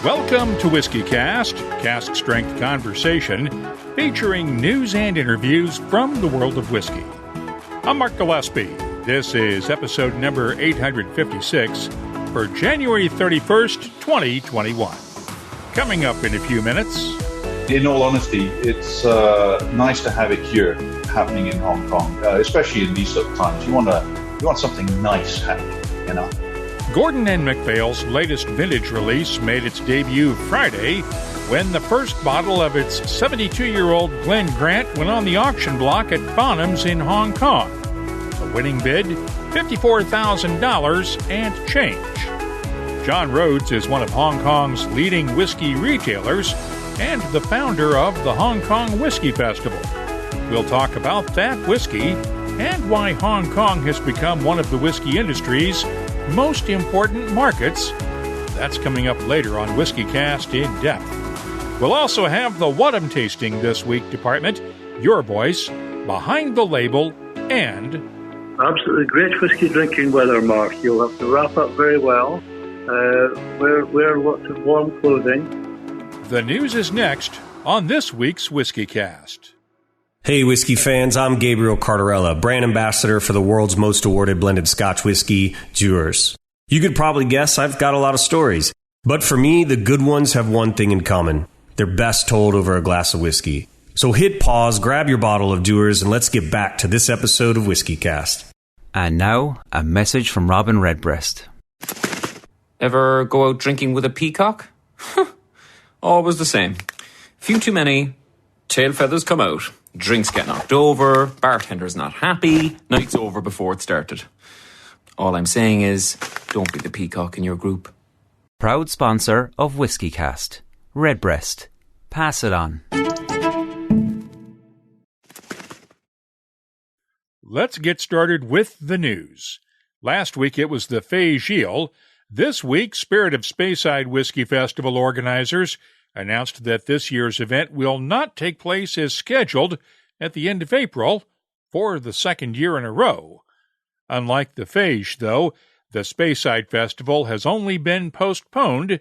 Welcome to WhiskyCast, cask strength conversation featuring news and interviews from the world of whiskey. I'm Mark Gillespie. This is episode number 856 for January 31st, 2021. Coming up in a few minutes. In all honesty, it's nice to have it here happening in Hong Kong, especially in these sort of times. You want something nice happening, you know. Gordon and MacPhail's latest vintage release made its debut Friday when the first bottle of its 72-year-old Glen Grant went on the auction block at Bonhams in Hong Kong. The winning bid, $54,000 and change. John Rhodes is one of Hong Kong's leading whiskey retailers and the founder of the Hong Kong Whiskey Festival. We'll talk about that whiskey and why Hong Kong has become one of the whiskey industry's most important markets. That's coming up later on WhiskyCast In-Depth. We'll also have the What I'm Tasting This Week department, your voice, behind the label, and... Absolutely great whiskey drinking weather, Mark. You'll have to wrap up very well. Wear lots of warm clothing. The news is next on this week's WhiskyCast. Hey, whiskey fans, I'm Gabriel Cardarella, brand ambassador for the world's most awarded blended Scotch whiskey, Dewar's. You could probably guess I've got a lot of stories, but for me, the good ones have one thing in common. They're best told over a glass of whiskey. So hit pause, grab your bottle of Dewar's, and let's get back to this episode of WhiskyCast. And now, a message from Robin Redbreast. Ever go out drinking with a peacock? Always the same. Few too many, tail feathers come out. Drinks get knocked over, bartender's not happy, night's over before it started. All I'm saying is, don't be the peacock in your group. Proud sponsor of WhiskyCast. Redbreast. Pass it on. Let's get started with the news. Last week it was the Fay Gilles. This week, Spirit of Speyside Whiskey Festival organizers announced that this year's event will not take place as scheduled at the end of April for the second year in a row. Unlike the Fage, though, the Speyside Festival has only been postponed.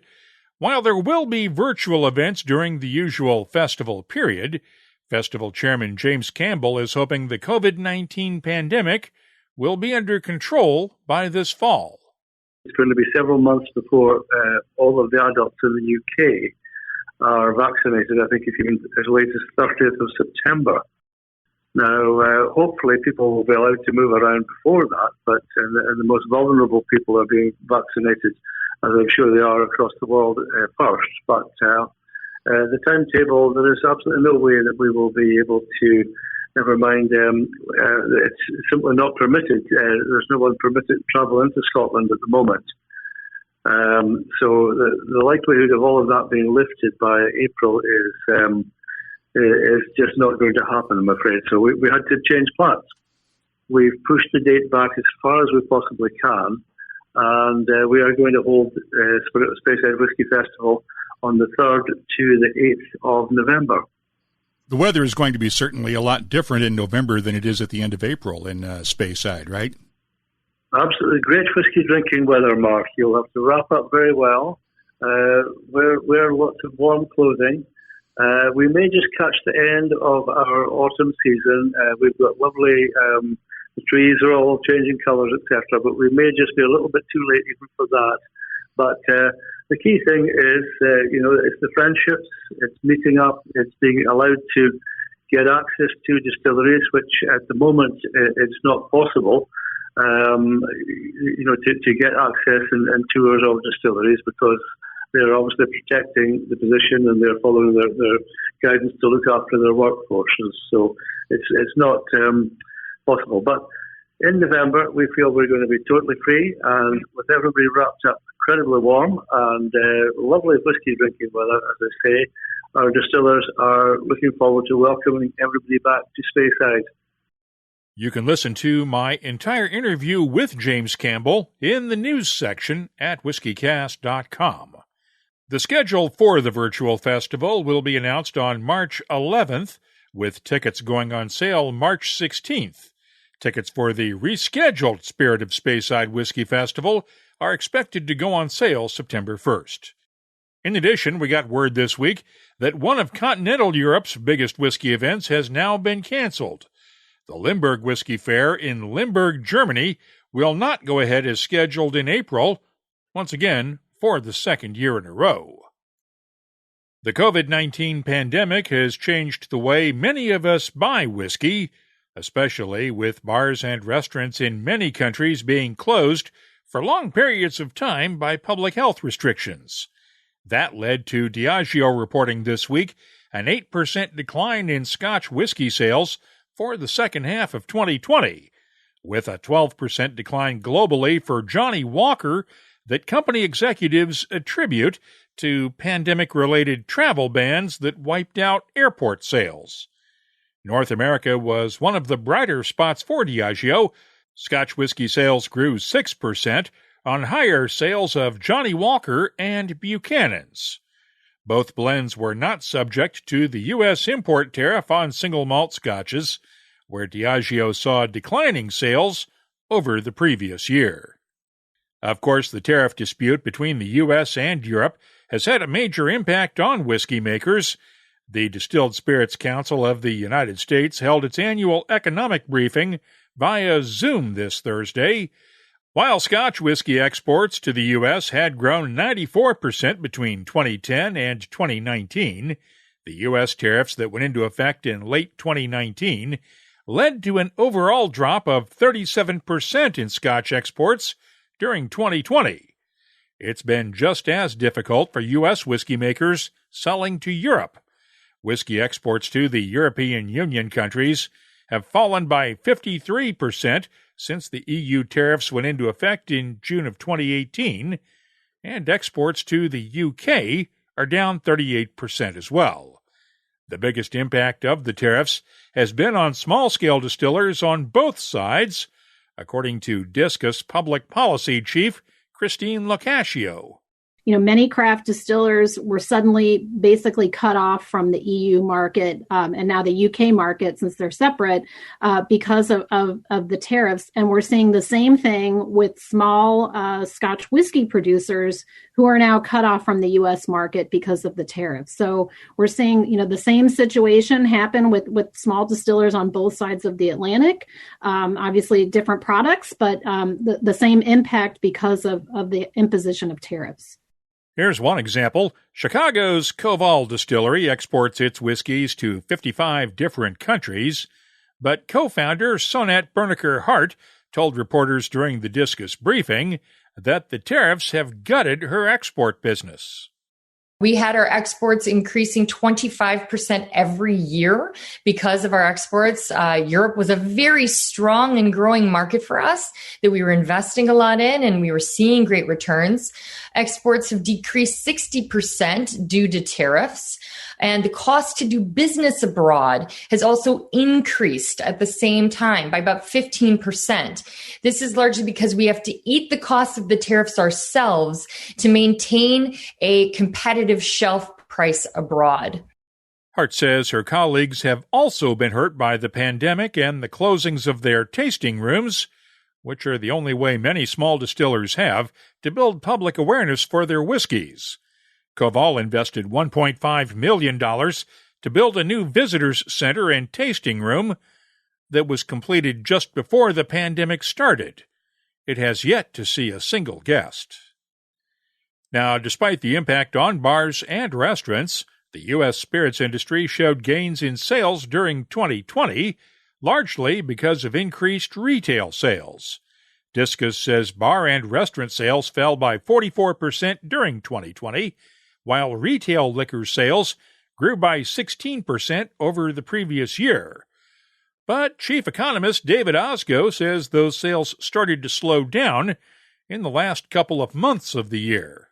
While there will be virtual events during the usual festival period, Festival Chairman James Campbell is hoping the COVID-19 pandemic will be under control by this fall. It's going to be several months before all of the adults in the UK are vaccinated. I think it's even as late as 30th of September. Now, hopefully people will be allowed to move around before that, but the most vulnerable people are being vaccinated, as I'm sure they are across the world first. But the timetable, there is absolutely no way that we will be able to, never mind, it's simply not permitted. There's no one permitted to travel into Scotland at the moment. So the likelihood of all of that being lifted by April is just not going to happen, I'm afraid. So we had to change plans. We've pushed the date back as far as we possibly can, and we are going to hold Spirit of Speyside Whiskey Festival on the 3rd to the 8th of November. The weather is going to be certainly a lot different in November than it is at the end of April in Speyside, right? Absolutely great whiskey drinking weather, Mark. You'll have to wrap up very well. Wear lots of warm clothing. We may just catch the end of our autumn season. We've got lovely, the trees are all changing colours, etc. But we may just be a little bit too late even for that. But the key thing is, it's the friendships, it's meeting up, it's being allowed to get access to distilleries, which at the moment it's not possible. To get access and tours of distilleries because they're obviously protecting the position and they're following their guidance to look after their workforces. So it's not possible. But in November, we feel we're going to be totally free and with everybody wrapped up incredibly warm and lovely whiskey drinking weather, as I say, our distillers are looking forward to welcoming everybody back to Speyside. You can listen to my entire interview with James Campbell in the news section at whiskycast.com. The schedule for the virtual festival will be announced on March 11th, with tickets going on sale March 16th. Tickets for the rescheduled Spirit of Speyside Whiskey Festival are expected to go on sale September 1st. In addition, we got word this week that one of continental Europe's biggest whiskey events has now been canceled. The Limburg Whiskey Fair in Limburg, Germany, will not go ahead as scheduled in April, once again for the second year in a row. The COVID-19 pandemic has changed the way many of us buy whiskey, especially with bars and restaurants in many countries being closed for long periods of time by public health restrictions. That led to Diageo reporting this week an 8% decline in Scotch whiskey sales for the second half of 2020, with a 12% decline globally for Johnnie Walker that company executives attribute to pandemic-related travel bans that wiped out airport sales. North America was one of the brighter spots for Diageo. Scotch whiskey sales grew 6% on higher sales of Johnnie Walker and Buchanan's. Both blends were not subject to the U.S. import tariff on single malt scotches, where Diageo saw declining sales over the previous year. Of course, the tariff dispute between the U.S. and Europe has had a major impact on whiskey makers. The Distilled Spirits Council of the United States held its annual economic briefing via Zoom this Thursday. While Scotch whiskey exports to the U.S. had grown 94% between 2010 and 2019, the U.S. tariffs that went into effect in late 2019 led to an overall drop of 37% in Scotch exports during 2020. It's been just as difficult for U.S. whiskey makers selling to Europe. Whiskey exports to the European Union countries have fallen by 53% since the EU tariffs went into effect in June of 2018, and exports to the UK are down 38% as well. The biggest impact of the tariffs has been on small-scale distillers on both sides, according to Discus Public Policy Chief Christine Locascio. Many craft distillers were suddenly basically cut off from the EU market and now the UK market, since they're separate, because of the tariffs. And we're seeing the same thing with small Scotch whiskey producers who are now cut off from the US market because of the tariffs. So we're seeing, the same situation happen with small distillers on both sides of the Atlantic. Obviously different products, but the same impact because of the imposition of tariffs. Here's one example. Chicago's Koval Distillery exports its whiskeys to 55 different countries, but co-founder Sonette Berneker-Hart told reporters during the Discus briefing that the tariffs have gutted her export business. We had our exports increasing 25% every year because of our exports. Europe was a very strong and growing market for us that we were investing a lot in, and we were seeing great returns. Exports have decreased 60% due to tariffs. And the cost to do business abroad has also increased at the same time by about 15%. This is largely because we have to eat the cost of the tariffs ourselves to maintain a competitive shelf price abroad. Hart says her colleagues have also been hurt by the pandemic and the closings of their tasting rooms, which are the only way many small distillers have to build public awareness for their whiskeys. Koval invested $1.5 million to build a new visitors center and tasting room that was completed just before the pandemic started. It has yet to see a single guest. Now, despite the impact on bars and restaurants, the U.S. spirits industry showed gains in sales during 2020, largely because of increased retail sales. Discus says bar and restaurant sales fell by 44% during 2020, while retail liquor sales grew by 16% over the previous year. But chief economist David Osgo says those sales started to slow down in the last couple of months of the year.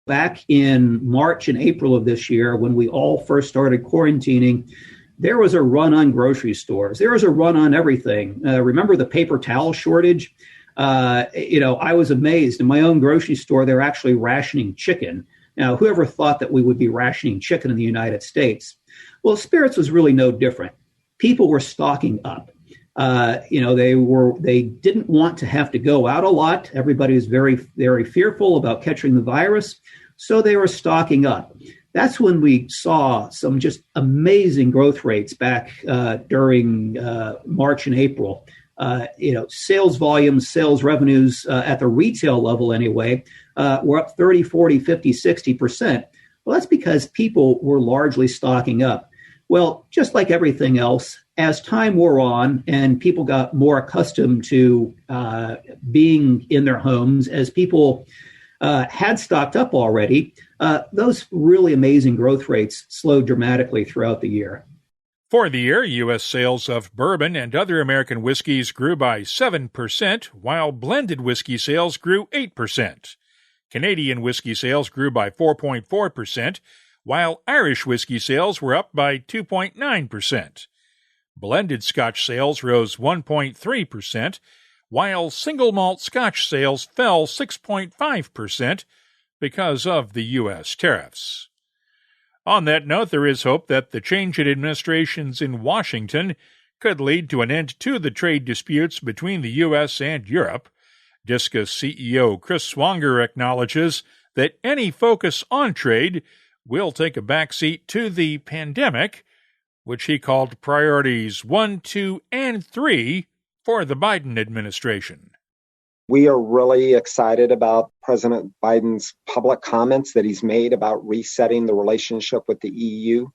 Back in March and April of this year, when we all first started quarantining, there was a run on grocery stores. There was a run on everything. Remember the paper towel shortage? I was amazed. In my own grocery store, they're actually rationing chicken. Now, whoever thought that we would be rationing chicken in the United States? Well, spirits was really no different. People were stocking up. They didn't want to have to go out a lot. Everybody was very, very fearful about catching the virus. So they were stocking up. That's when we saw some just amazing growth rates back during March and April. Sales volumes, sales revenues at the retail level anyway, were up 30, 40, 50, 60%. Well, that's because people were largely stocking up. Well, just like everything else, as time wore on and people got more accustomed to being in their homes, as people had stocked up already, those really amazing growth rates slowed dramatically throughout the year. For the year, U.S. sales of bourbon and other American whiskeys grew by 7%, while blended whiskey sales grew 8%. Canadian whiskey sales grew by 4.4%, while Irish whiskey sales were up by 2.9%. Blended Scotch sales rose 1.3%, while single malt Scotch sales fell 6.5% because of the U.S. tariffs. On that note, there is hope that the change in administrations in Washington could lead to an end to the trade disputes between the U.S. and Europe. Discus CEO Chris Swanger acknowledges that any focus on trade will take a backseat to the pandemic, which he called priorities 1, 2, and 3 for the Biden administration. We are really excited about President Biden's public comments that he's made about resetting the relationship with the EU.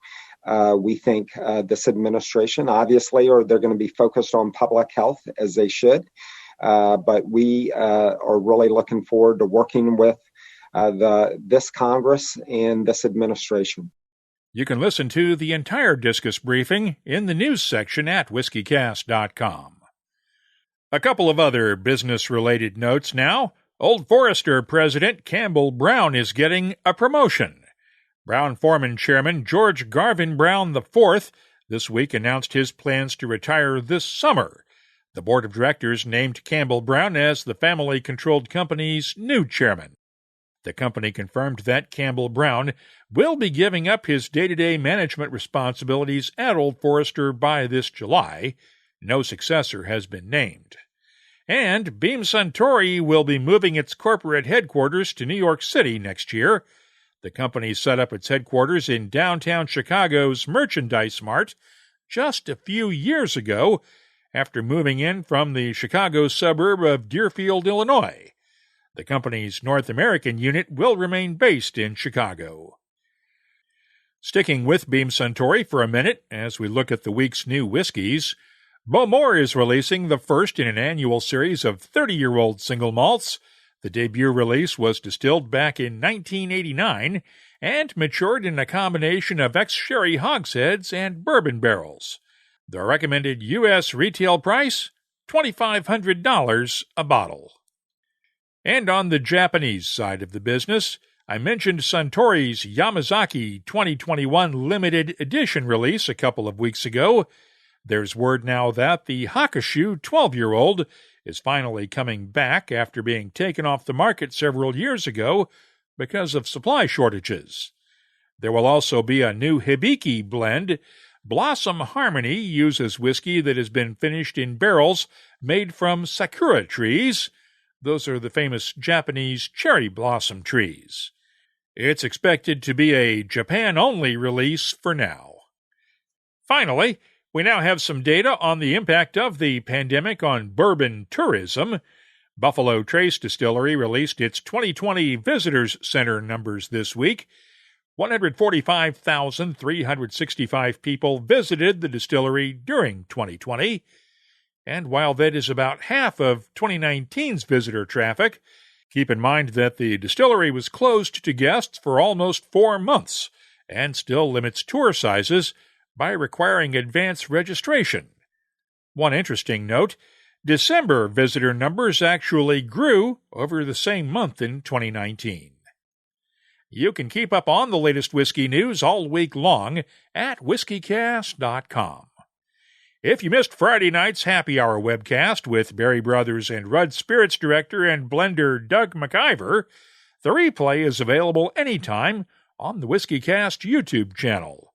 We think this administration, obviously, they're going to be focused on public health as they should. But we are really looking forward to working with this Congress and this administration. You can listen to the entire Discus briefing in the news section at WhiskyCast.com. A couple of other business-related notes now. Old Forester President Campbell Brown is getting a promotion. Brown-Forman Chairman George Garvin Brown IV this week announced his plans to retire this summer. The board of directors named Campbell Brown as the family-controlled company's new chairman. The company confirmed that Campbell Brown will be giving up his day-to-day management responsibilities at Old Forester by this July. No successor has been named. And Beam Suntory will be moving its corporate headquarters to New York City next year. The company set up its headquarters in downtown Chicago's Merchandise Mart just a few years ago after moving in from the Chicago suburb of Deerfield, Illinois. The company's North American unit will remain based in Chicago. Sticking with Beam Suntory for a minute as we look at the week's new whiskeys, Bowmore is releasing the first in an annual series of 30-year-old single malts. The debut release was distilled back in 1989 and matured in a combination of ex-sherry hogsheads and bourbon barrels. The recommended U.S. retail price, $2,500 a bottle. And on the Japanese side of the business, I mentioned Suntory's Yamazaki 2021 limited edition release a couple of weeks ago. There's word now that the Hakushu 12-year-old is finally coming back after being taken off the market several years ago because of supply shortages. There will also be a new Hibiki blend. Blossom Harmony uses whiskey that has been finished in barrels made from sakura trees. Those are the famous Japanese cherry blossom trees. It's expected to be a Japan-only release for now. Finally, we now have some data on the impact of the pandemic on bourbon tourism. Buffalo Trace Distillery released its 2020 Visitors Center numbers this week. 145,365 people visited the distillery during 2020. And while that is about half of 2019's visitor traffic, keep in mind that the distillery was closed to guests for almost 4 months and still limits tour sizes by requiring advance registration. One interesting note, December visitor numbers actually grew over the same month in 2019. You can keep up on the latest whiskey news all week long at WhiskyCast.com. If you missed Friday night's Happy Hour webcast with Berry Brothers and Rudd Spirits Director and blender Doug McIver, the replay is available anytime on the WhiskyCast YouTube channel.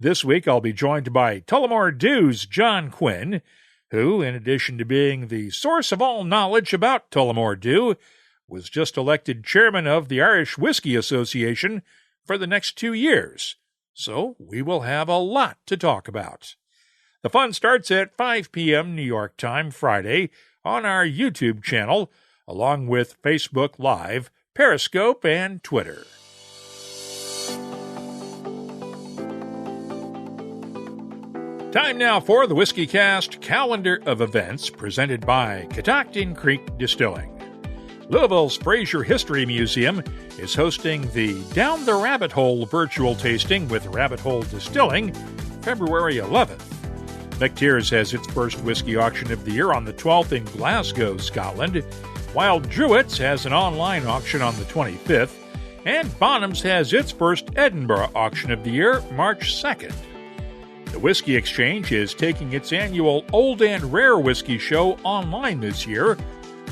This week I'll be joined by Tullamore Dew's John Quinn, who, in addition to being the source of all knowledge about Tullamore Dew, was just elected chairman of the Irish Whisky Association for the next 2 years, so we will have a lot to talk about. The fun starts at 5 p.m. New York time Friday on our YouTube channel, along with Facebook Live, Periscope, and Twitter. Time now for the WhiskyCast calendar of events presented by Catoctin Creek Distilling. Louisville's Fraser History Museum is hosting the Down the Rabbit Hole virtual tasting with Rabbit Hole Distilling February 11th. McTeers has its first whiskey auction of the year on the 12th in Glasgow, Scotland, while Druitt's has an online auction on the 25th, and Bonhams has its first Edinburgh auction of the year March 2nd. The Whiskey Exchange is taking its annual Old and Rare Whiskey Show online this year,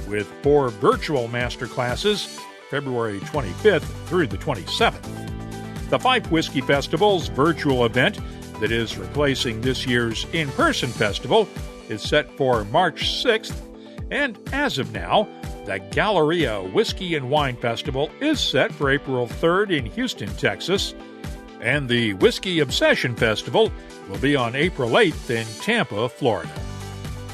with 4 virtual masterclasses February 25th through the 27th. The Fife Whiskey Festival's virtual event that is replacing this year's in-person festival is set for March 6th, and as of now, the Galleria Whiskey and Wine Festival is set for April 3rd in Houston, Texas, and the Whiskey Obsession Festival will be on April 8th in Tampa, Florida.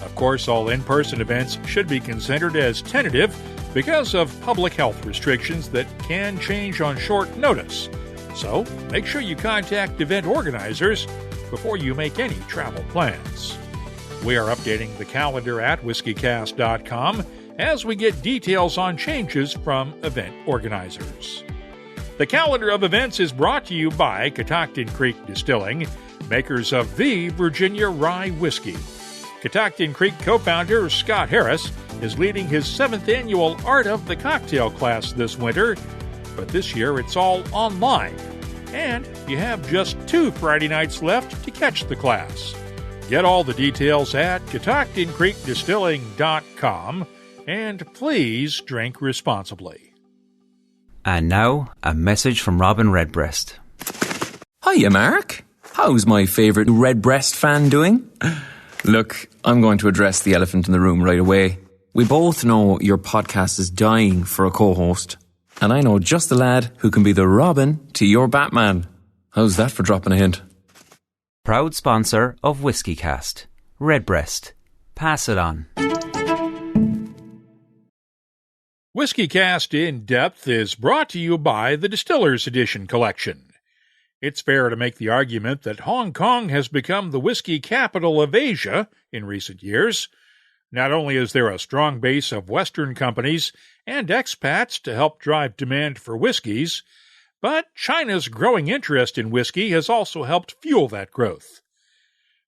Of course, all in-person events should be considered as tentative because of public health restrictions that can change on short notice. So, make sure you contact event organizers before you make any travel plans. We are updating the calendar at whiskycast.com as we get details on changes from event organizers. The calendar of events is brought to you by Catoctin Creek Distilling, makers of the Virginia Rye Whiskey. Catoctin Creek co-founder Scott Harris is leading his 7th annual Art of the Cocktail class this winter, but this year it's all online, and you have just 2 Friday nights left to catch the class. Get all the details at catoctincreekdistilling.com, and please drink responsibly. And now, a message from Robin Redbreast. Hiya, Mark. How's my favourite Redbreast fan doing? Look, I'm going to address the elephant in the room right away. We both know your podcast is dying for a co-host, and I know just the lad who can be the Robin to your Batman. How's that for dropping a hint? Proud sponsor of WhiskyCast. Redbreast. Pass it on. WhiskyCast In-Depth is brought to you by the Distillers Edition collection. It's fair to make the argument that Hong Kong has become the whiskey capital of Asia in recent years. Not only is there a strong base of Western companies and expats to help drive demand for whiskeys, but China's growing interest in whiskey has also helped fuel that growth.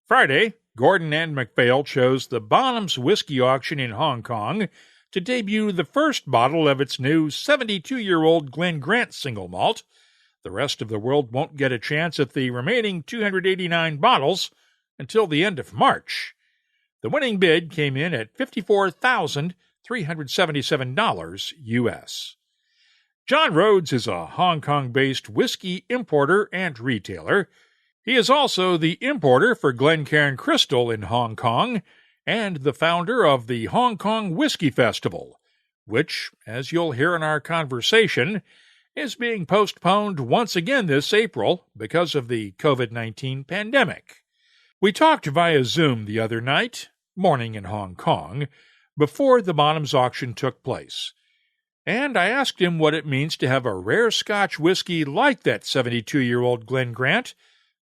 Friday, Gordon and MacPhail chose the Bonhams Whiskey Auction in Hong Kong to debut the first bottle of its new 72-year-old Glen Grant single malt. The rest of the world won't get a chance at the remaining 289 bottles until the end of March. The winning bid came in at $54,377 U.S. John Rhodes is a Hong Kong-based whiskey importer and retailer. He is also the importer for Glencairn Crystal in Hong Kong and the founder of the Hong Kong Whiskey Festival, which, as you'll hear in our conversation, is being postponed once again this April because of the COVID-19 pandemic. We talked via Zoom the other night, morning in Hong Kong, before the Bonhams auction took place, and I asked him what it means to have a rare Scotch whiskey like that 72-year-old Glen Grant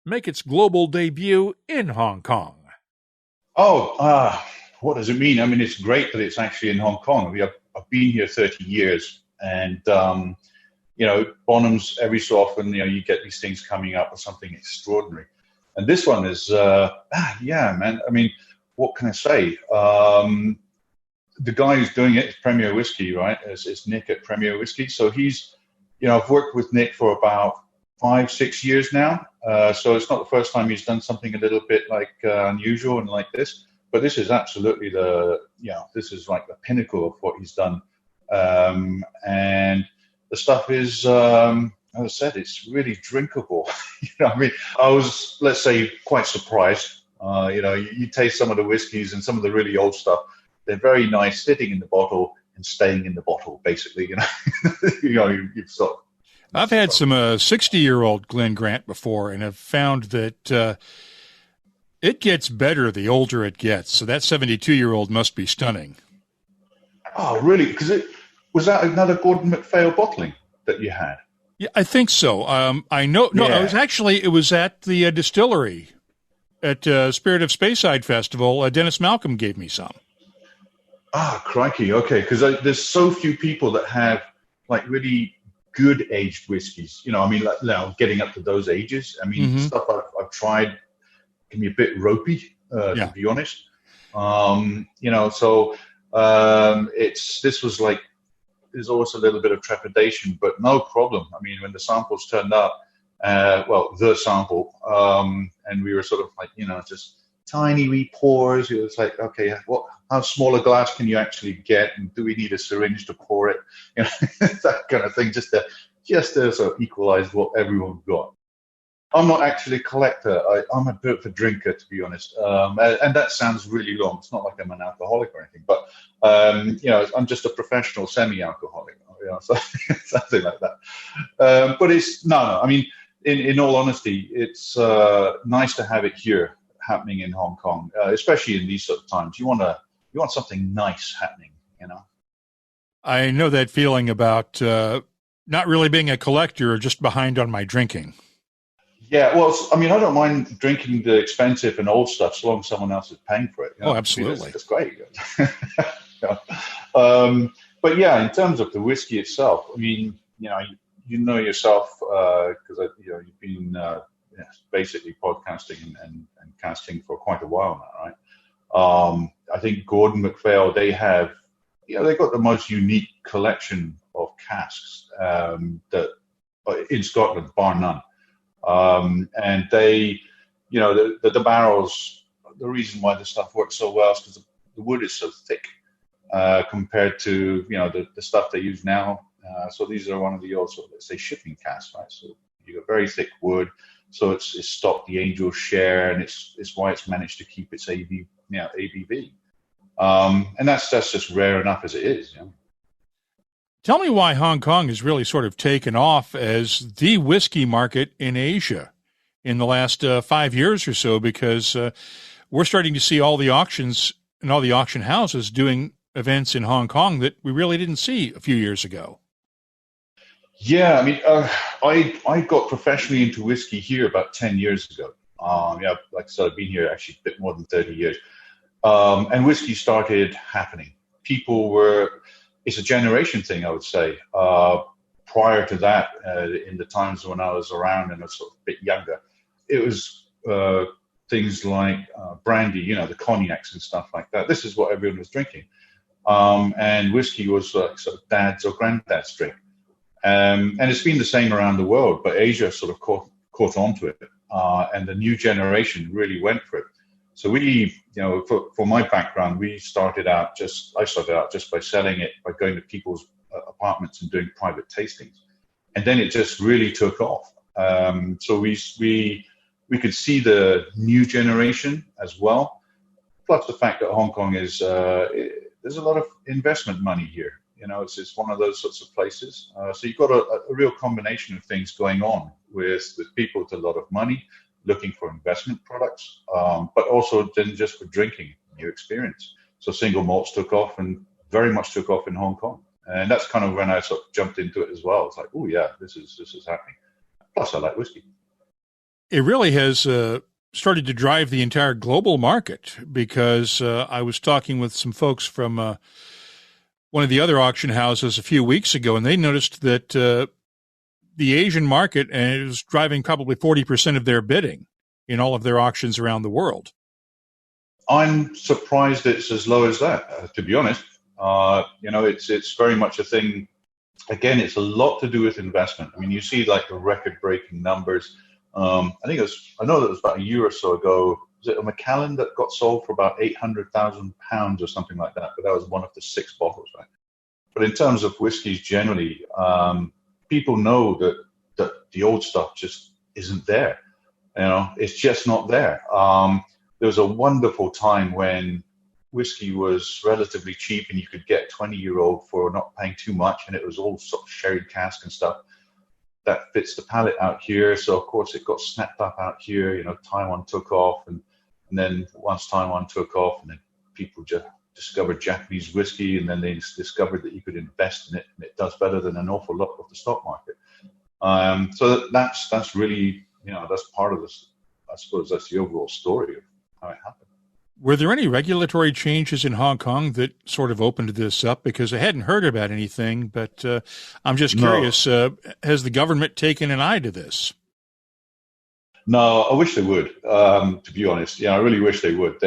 make its global debut in Hong Kong. What does it mean? I mean, it's great that it's actually in Hong Kong. I mean, I've been here 30 years, and, Bonhams, every so often, you get these things coming up with something extraordinary. And this one is, man, I mean, what can I say? The guy who's doing it is Premier Whiskey, right? It's Nick at Premier Whiskey. So he's, I've worked with Nick for about 5-6 years now. So it's not the first time he's done something a little bit unusual and like this. But this is absolutely this is like the pinnacle of what he's done. And the stuff is, as I said, it's really drinkable. I was, let's say, quite surprised. You taste some of the whiskeys and some of the really old stuff. They're very nice sitting in the bottle, and staying in the bottle, basically. You've sort of, I've had some 60-year-old Glen Grant before, and have found that it gets better the older it gets. So that 72-year-old must be stunning. Oh, really? Because was that another Gordon MacPhail bottling that you had? Yeah, I think so. I know. No, Yeah. it was at the distillery at Spirit of Speyside Festival. Dennis Malcolm gave me some. Ah, crikey. Okay, because there's so few people that have like really good aged whiskies. Like now getting up to those ages. Stuff I've tried can be a bit ropey, to be honest. This was like, there's always a little bit of trepidation, but no problem. When the samples turned up, the sample, and we were sort of like, just tiny wee pours. It was like, okay, how small a glass can you actually get, and do we need a syringe to pour it? That kind of thing, just to sort of equalize what everyone got. I'm not actually a collector. I'm a bit of a drinker, to be honest. And that sounds really long. It's not like I'm an alcoholic or anything, but I'm just a professional semi-alcoholic, so something like that. But it's no. In all honesty, it's nice to have it here, happening in Hong Kong, especially in these sort of times. You want something nice happening, I know that feeling about not really being a collector, just behind on my drinking. Yeah, well, I don't mind drinking the expensive and old stuff, so long as someone else is paying for it. Oh, absolutely. That's great. But yeah, in terms of the whiskey itself, you know yourself, because you've been basically podcasting and casting for quite a while now, right? I think Gordon MacPhail, they got the most unique collection of casks that in Scotland, bar none. And they, the barrels, the reason why the stuff works so well is because the wood is so thick compared to, the stuff they use now. So these are one of the old, let's say, shipping casks, right? So you got very thick wood, so it's stopped the Angel share, and it's why it's managed to keep its ABV. And that's just rare enough as it is. Tell me why Hong Kong has really sort of taken off as the whiskey market in Asia in the last 5 years or so, because we're starting to see all the auctions and all the auction houses doing events in Hong Kong that we really didn't see a few years ago. Yeah, I got professionally into whiskey here about 10 years ago. Like I said, I've been here actually a bit more than 30 years. And whiskey started happening. It's a generation thing, I would say. Prior to that, in the times when I was around and I was sort of a bit younger, it was things like brandy, the cognacs and stuff like that. This is what everyone was drinking. And whiskey was sort of dad's or granddad's drink. And it's been the same around the world, but Asia sort of caught on to it. And the new generation really went for it. So we, for my background, I started out just by selling it, by going to people's apartments and doing private tastings. And then it just really took off. So we could see the new generation as well. Plus the fact that Hong Kong is, there's a lot of investment money here. It's one of those sorts of places. So you've got a real combination of things going on with people with a lot of money, looking for investment products, but also then just for drinking, new experience. So single malts took off and very much took off in Hong Kong. And that's kind of when I sort of jumped into it as well. It's like, oh yeah, this is happening. Plus I like whiskey. It really has started to drive the entire global market, because I was talking with some folks from one of the other auction houses a few weeks ago, and they noticed that the Asian market is driving probably 40% of their bidding in all of their auctions around the world. I'm surprised it's as low as that, to be honest. It's very much a thing. Again, it's a lot to do with investment. You see like the record-breaking numbers. I know that it was about a year or so ago. Was it a Macallan that got sold for about £800,000 or something like that? But that was one of the 6 bottles, right? But in terms of whiskies generally, people know that the old stuff just isn't there. It's just not there. There was a wonderful time when whiskey was relatively cheap and you could get 20-year-old for not paying too much, and it was all sort of sherry cask and stuff. That fits the palate out here. So, of course, it got snapped up out here. You know, Taiwan took off, and then once Taiwan took off, and then people just discovered Japanese whiskey, and then they discovered that you could invest in it, and it does better than an awful lot of the stock market. So that's really, you know, that's part of this. I suppose that's the overall story of how it happened. Were there any regulatory changes in Hong Kong that sort of opened this up? Because I hadn't heard about anything, but I'm just curious, has the government taken an eye to this? No, I wish they would, to be honest. Yeah, I really wish they would.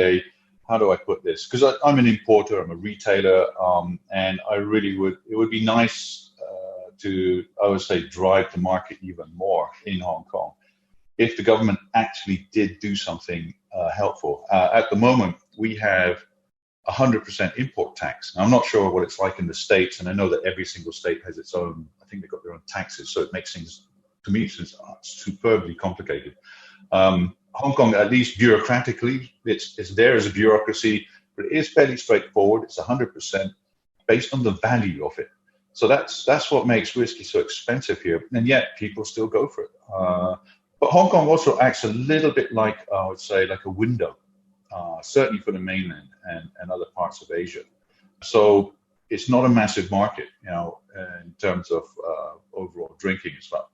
How do I put this? Because I'm an importer, I'm a retailer, and I really would, it would be nice to, I would say, drive the market even more in Hong Kong if the government actually did do something helpful. At the moment, we have 100% import tax. Now, I'm not sure what it's like in the States, and I know that every single state has its own, I think they've got their own taxes, so it makes things, to me, it's superbly complicated. Hong Kong, at least bureaucratically, it's there as a bureaucracy, but it is fairly straightforward. It's 100% based on the value of it. So that's what makes whiskey so expensive here, and yet people still go for it. But Hong Kong also acts a little bit like, I would say, like a window, certainly for the mainland and other parts of Asia. So it's not a massive market, you know, in terms of overall drinking. It's about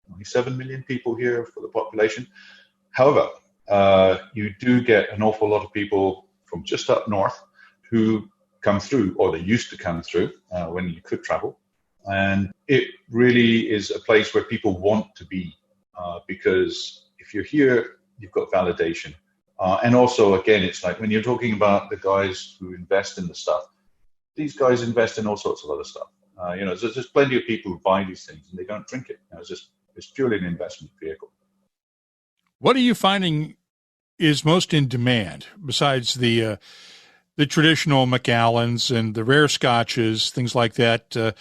27 million people here for the population. However, you do get an awful lot of people from just up north who come through, or they used to come through when you could travel. And it really is a place where people want to be, because if you're here, you've got validation. And also, again, it's like when you're talking about the guys who invest in the stuff, these guys invest in all sorts of other stuff. You know, there's plenty of people who buy these things and they don't drink it. You know, it's purely an investment vehicle. What are you finding is most in demand besides the traditional Macallans and the rare scotches, things like that?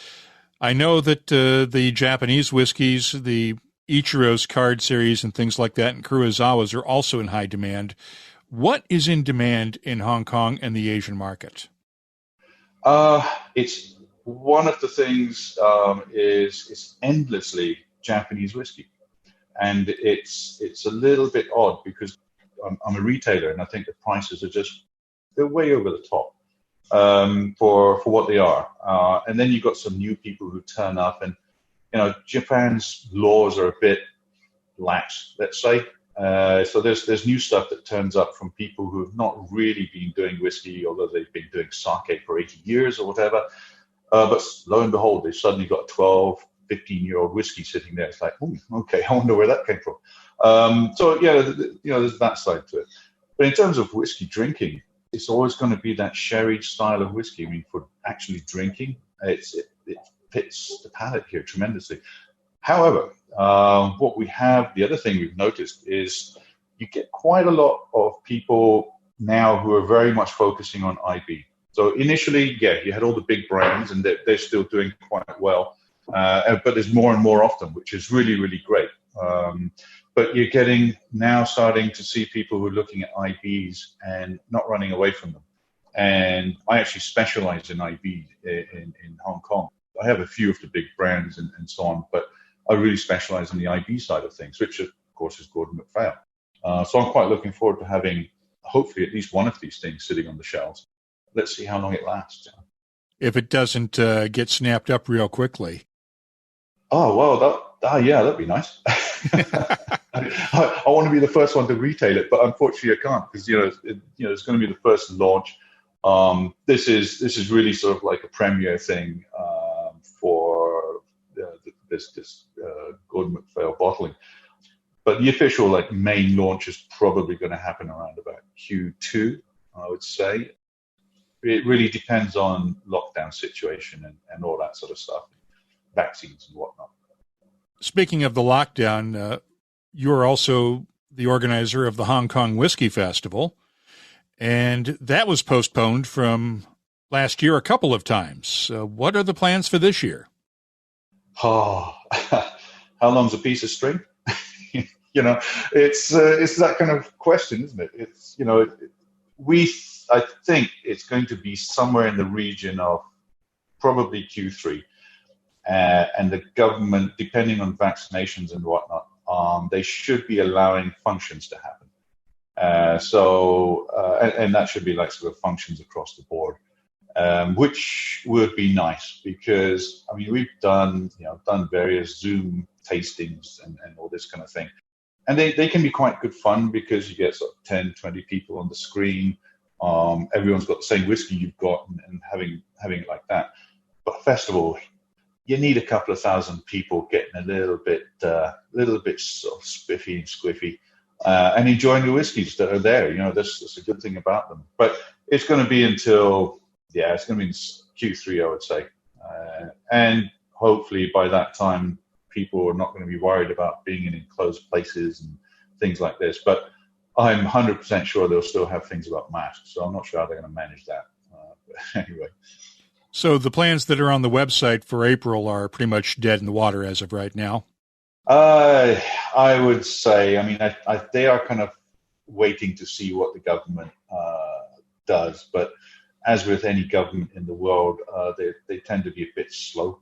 I know that the Japanese whiskeys, the Ichiro's card series and things like that, and Kurosawa's are also in high demand. What is in demand in Hong Kong and the Asian market? It's one of the things is it's endlessly Japanese whiskey. And it's a little bit odd because I'm a retailer, and I think the prices are they're way over the top for what they are. And then you've got some new people who turn up, and you know, Japan's laws are a bit lax, let's say. So there's new stuff that turns up from people who have not really been doing whiskey, although they've been doing sake for 80 years or whatever. But lo and behold, they've suddenly got 12, 15-year-old whiskey sitting there. It's like, okay, I wonder where that came from. So yeah, you know, there's that side to it. But in terms of whiskey drinking, it's always going to be that sherry style of whiskey. I mean, for actually drinking, it fits the palate here tremendously. However, what we have, the other thing we've noticed is you get quite a lot of people now who are very much focusing on IB. So initially, yeah, you had all the big brands, and they're still doing quite well. But there's more and more of them, which is really, really great. But you're starting to see people who are looking at IBs and not running away from them. And I actually specialize in IB in Hong Kong. I have a few of the big brands and so on, but I really specialize in the IB side of things, which of course is Gordon MacPhail. So I'm quite looking forward to having hopefully at least one of these things sitting on the shelves. Let's see how long it lasts. If it doesn't get snapped up real quickly. Oh, well, that'd be nice. I want to be the first one to retail it, but unfortunately I can't because, it's going to be the first launch. This is really sort of like a premiere thing for this Gordon MacPhail bottling. But the official main launch is probably going to happen around about Q2, I would say. It really depends on lockdown situation and all that sort of stuff, vaccines and whatnot. Speaking of the lockdown, you're also the organizer of the Hong Kong Whiskey Festival, and that was postponed from last year a couple of times. What are the plans for this year? Oh, how long's a piece of string? It's that kind of question, isn't it? It's, we I think it's going to be somewhere in the region of probably Q3. And the government, depending on vaccinations and whatnot, they should be allowing functions to happen. And that should be like sort of functions across the board, which would be nice because, I mean, we've done various Zoom tastings and all this kind of thing. And they can be quite good fun because you get sort of 10, 20 people on the screen. Everyone's got the same whiskey you've got and having it like that. But festival, you need a couple of thousand people getting a little bit sort of spiffy and squiffy, and enjoying the whiskeys that are there. You know, that's a good thing about them. But it's going to be it's going to be in Q3, I would say. And hopefully by that time, people are not going to be worried about being in enclosed places and things like this. But I'm 100% sure they'll still have things about masks, so I'm not sure how they're going to manage that. But anyway. So the plans that are on the website for April are pretty much dead in the water as of right now? I would say, I mean, they are kind of waiting to see what the government does. But as with any government in the world, they tend to be a bit slow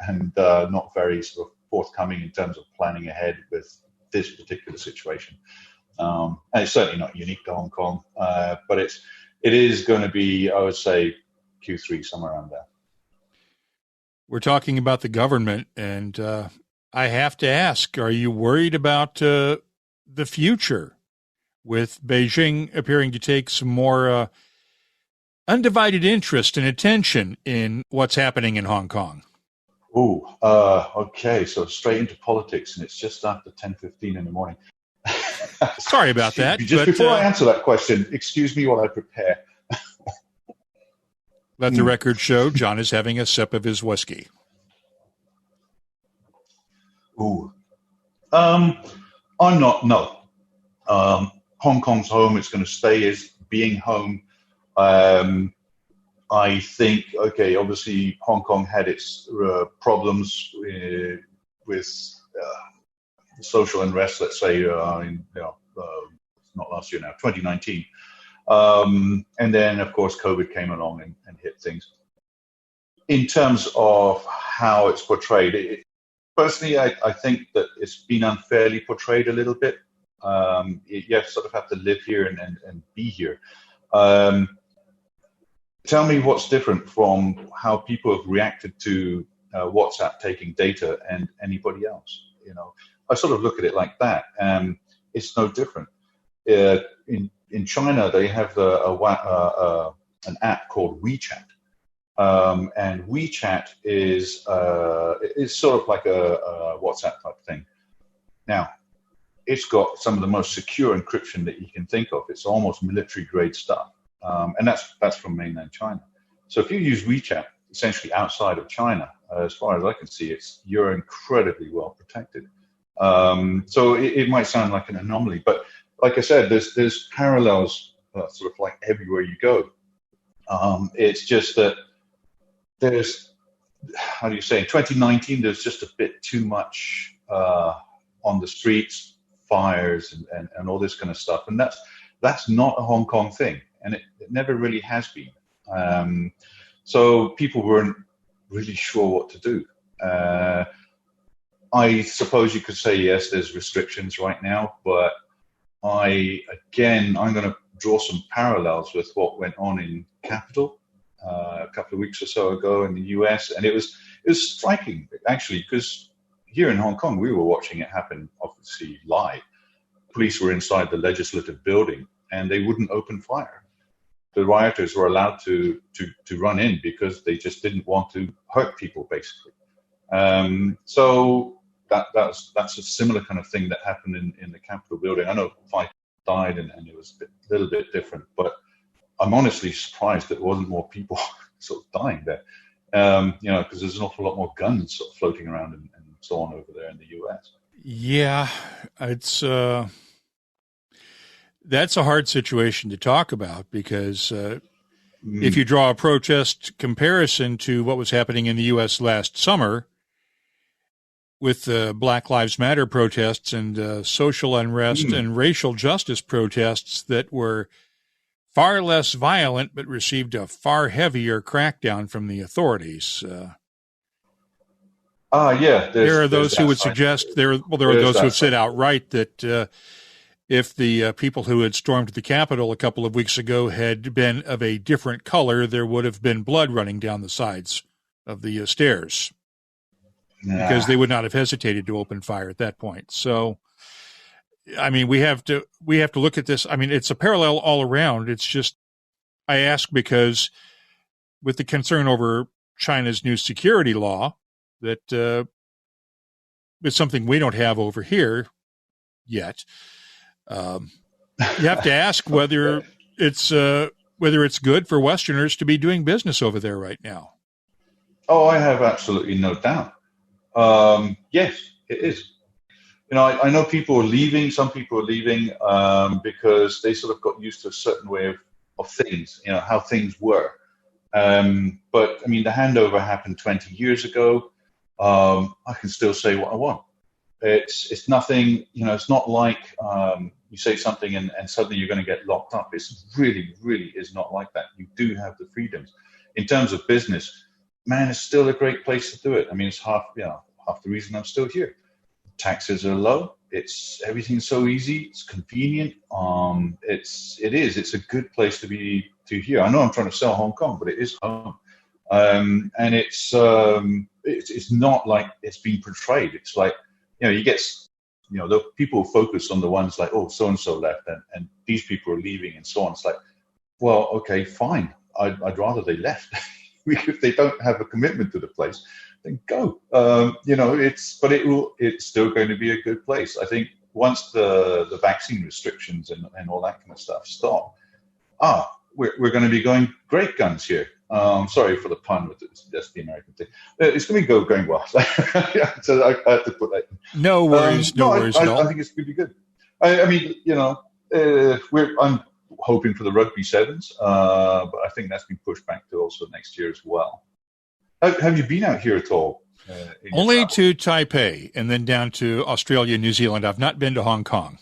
and not very sort of forthcoming in terms of planning ahead with this particular situation. And it's certainly not unique to Hong Kong, but it is going to be, I would say, Q3, somewhere around there. We're talking about the government, and I have to ask, are you worried about the future with Beijing appearing to take some more undivided interest and attention in what's happening in Hong Kong? Okay, so straight into politics, and it's just after 10:15 in the morning. Sorry about that. Before I answer that question, excuse me while I prepare. Let the record show John is having a sip of his whiskey. I'm not, no. Hong Kong's home. It's going to stay as being home. I think, okay, obviously Hong Kong had its problems with social unrest, let's say, not last year now, 2019. And then, of course, COVID came along and hit things. In terms of how it's portrayed, personally, I think that it's been unfairly portrayed a little bit. You sort of have to live here and be here. Tell me what's different from how people have reacted to WhatsApp taking data and anybody else. You know, I sort of look at it like that. It's no different. In China, they have an app called WeChat, and WeChat is sort of like a WhatsApp type thing. Now, it's got some of the most secure encryption that you can think of. It's almost military grade stuff, and that's from mainland China. So if you use WeChat, essentially outside of China, as far as I can see, you're incredibly well protected. So it might sound like an anomaly, but like I said, there's parallels sort of like everywhere you go. It's just that there's, how do you say, in 2019, there's just a bit too much on the streets, fires and all this kind of stuff. And that's not a Hong Kong thing. And it never really has been. So people weren't really sure what to do. I suppose you could say, yes, there's restrictions right now, but I'm going to draw some parallels with what went on in Capitol a couple of weeks or so ago in the US. And it was striking, actually, because here in Hong Kong, we were watching it happen, obviously, live. Police were inside the legislative building, and they wouldn't open fire. The rioters were allowed to run in because they just didn't want to hurt people, basically. So that's a similar kind of thing that happened in the Capitol building. I know 5 died, and it was a little bit different, but I'm honestly surprised that there wasn't more people sort of dying there. Because there's an awful lot more guns sort of floating around and so on over there in the US. Yeah, it's that's a hard situation to talk about because if you draw a protest comparison to what was happening in the U.S. last summer with the Black Lives Matter protests and social unrest and racial justice protests that were far less violent, but received a far heavier crackdown from the authorities. There are those who would suggest there are those who have said outright that if the people who had stormed the Capitol a couple of weeks ago had been of a different color, there would have been blood running down the sides of the stairs, because they would not have hesitated to open fire at that point. So, I mean, we have to look at this. I mean, it's a parallel all around. It's just, I ask because with the concern over China's new security law, that it's something we don't have over here yet. You have to ask whether it's good for Westerners to be doing business over there right now. Oh, I have absolutely no doubt. Yes, it is. You know, I know people are leaving. Some people are leaving because they sort of got used to a certain way of things, you know, how things were. But, I mean, the handover happened 20 years ago. I can still say what I want. It's nothing, you know, it's not like you say something and suddenly you're going to get locked up. It's really, really is not like that. You do have the freedoms. In terms of business, man, it's still a great place to do it. I mean, it's half the reason I'm still here. Taxes are low. Everything's so easy. It's convenient. It's a good place to be here. I know I'm trying to sell Hong Kong, but it is home. And it's not like it's being portrayed. It's like, you know, you get, you know, the people focus on the ones like, oh, so-and-so left and these people are leaving and so on. It's like, well, okay, fine. I'd rather they left. If they don't have a commitment to the place, then go. You know, it's still going to be a good place. I think once the vaccine restrictions and all that kind of stuff stop, we're going to be going great guns here. Sorry for the pun, but that's the American thing. It's going to be going well. So I have to put that in. No worries, no worries at all. I think it's going to be good. I mean, you know, I'm hoping for the Rugby Sevens, but I think that's been pushed back to also next year as well. Have you been out here at all? Only to Taipei and then down to Australia, New Zealand. I've not been to Hong Kong.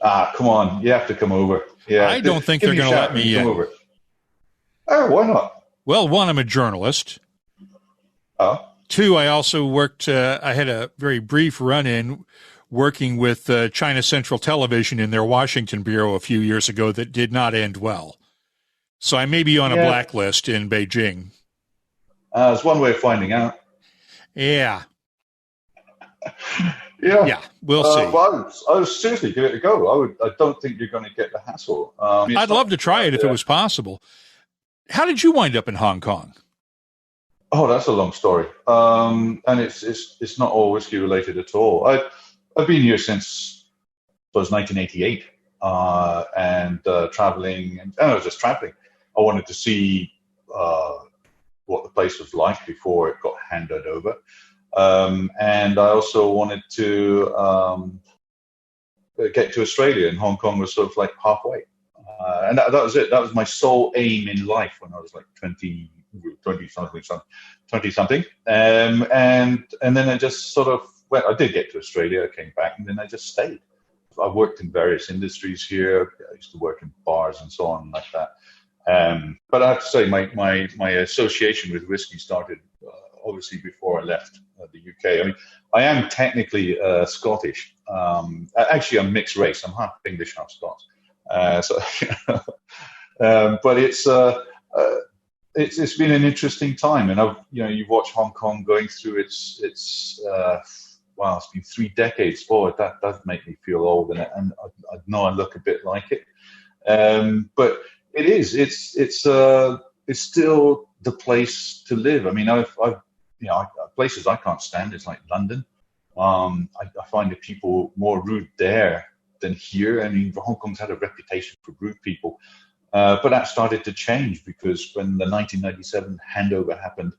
Come on. You have to come over. Yeah, I don't think they're going to let me in. Over. Oh, why not? Well, one, I'm a journalist. Oh. Two, I also worked, I had a very brief run-in working with China Central Television in their Washington bureau a few years ago that did not end well. So I may be on a blacklist in Beijing. It's one way of finding out. Yeah. Yeah, we'll see. Well, I would seriously give it a go. I don't think you're going to get the hassle. I'd love to try it if it was possible. How did you wind up in Hong Kong? Oh, that's a long story. And it's not all whiskey related at all. I've been here since 1988 and traveling. And I was just traveling. I wanted to see what the place was like before it got handed over. And I also wanted to get to Australia, and Hong Kong was sort of like halfway. And that was it. That was my sole aim in life when I was like 20 something. And then I just sort of went. I did get to Australia. I came back, and then I just stayed. I worked in various industries here. I used to work in bars and so on like that. But I have to say, my association with whiskey started obviously before I left the UK. I mean, I am technically Scottish. Actually, I'm mixed race. I'm half English, half Scots. But it's been an interesting time, and you watch Hong Kong going through its it's been 3 decades forward. That does make me feel old, and I know I look a bit like it. But it is. It's still the place to live. I mean, I've places I can't stand. It's like London. I find the people more rude there than here. I mean, Hong Kong's had a reputation for rude people, but that started to change because when the 1997 handover happened,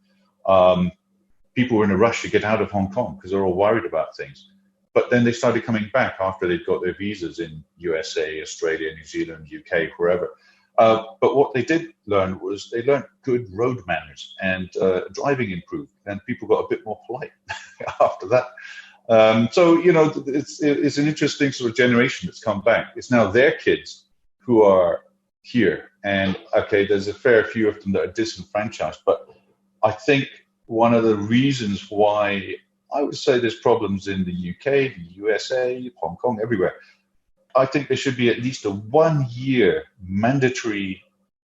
people were in a rush to get out of Hong Kong because they're all worried about things. But then they started coming back after they'd got their visas in USA, Australia, New Zealand, UK, wherever. But what they did learn was they learned good road manners, and driving improved, and people got a bit more polite after that. So, it's an interesting sort of generation that's come back. It's now their kids who are here And okay, there's a fair few of them that are disenfranchised, but I think one of the reasons why I would say there's problems in the UK, the USA, Hong Kong, everywhere, I think there should be at least a 1 year mandatory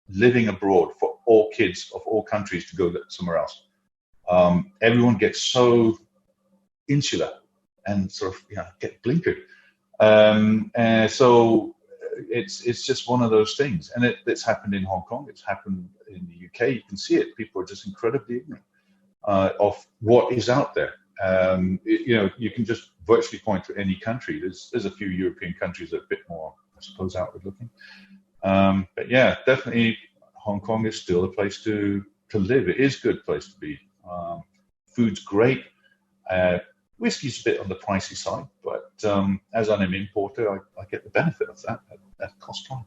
living abroad for all kids of all countries to go somewhere else. Everyone gets so insular and sort of get blinkered. And so it's just one of those things. And it's happened in Hong Kong. It's happened in the UK. You can see it. People are just incredibly ignorant of what is out there. You can just virtually point to any country. There's a few European countries that are a bit more, I suppose, outward looking. But yeah, definitely Hong Kong is still a place to live. It is a good place to be. Food's great. Whiskey's a bit on the pricey side, but as I'm an importer, I get the benefit of that at cost time.